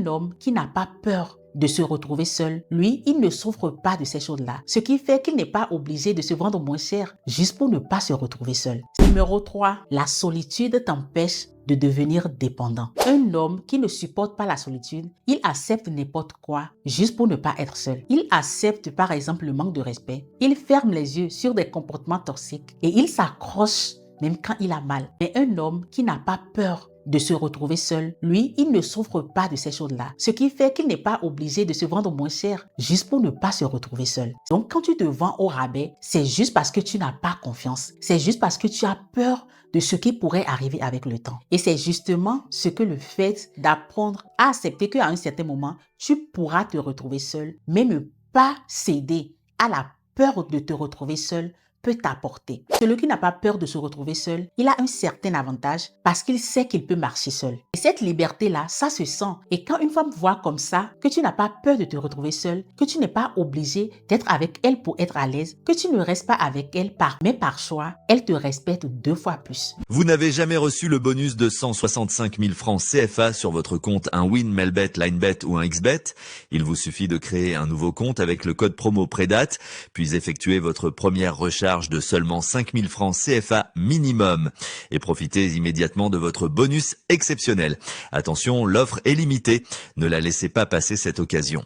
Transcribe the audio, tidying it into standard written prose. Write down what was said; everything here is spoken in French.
homme qui n'a pas peur de se retrouver seul, lui, il ne souffre pas de ces choses-là. Ce qui fait qu'il n'est pas obligé de se vendre moins cher juste pour ne pas se retrouver seul. Numéro 3, la solitude t'empêche de devenir dépendant. Un homme qui ne supporte pas la solitude, il accepte n'importe quoi juste pour ne pas être seul. Il accepte par exemple le manque de respect. Il ferme les yeux sur des comportements toxiques et il s'accroche même quand il a mal. Mais un homme qui n'a pas peur de se retrouver seul, lui, il ne souffre pas de ces choses-là. Ce qui fait qu'il n'est pas obligé de se vendre moins cher juste pour ne pas se retrouver seul. Donc, quand tu te vends au rabais, c'est juste parce que tu n'as pas confiance. C'est juste parce que tu as peur de ce qui pourrait arriver avec le temps. Et c'est justement ce que le fait d'apprendre à accepter qu'à un certain moment, tu pourras te retrouver seul, mais ne pas céder à la peur de te retrouver seul peut t'apporter. Celui qui n'a pas peur de se retrouver seul, il a un certain avantage parce qu'il sait qu'il peut marcher seul. Et cette liberté-là, ça se sent. Et quand une femme voit comme ça, que tu n'as pas peur de te retrouver seul, que tu n'es pas obligé d'être avec elle pour être à l'aise, que tu ne restes pas avec elle mais par choix, elle te respecte 2 fois plus. Vous n'avez jamais reçu le bonus de 165 000 francs CFA sur votre compte un Win, Melbet, Linebet ou un XBet? Il vous suffit de créer un nouveau compte avec le code promo Prédate, puis effectuer votre première recharge de seulement 5 000 francs CFA minimum et profitez immédiatement de votre bonus exceptionnel. Attention, l'offre est limitée. Ne la laissez pas passer cette occasion.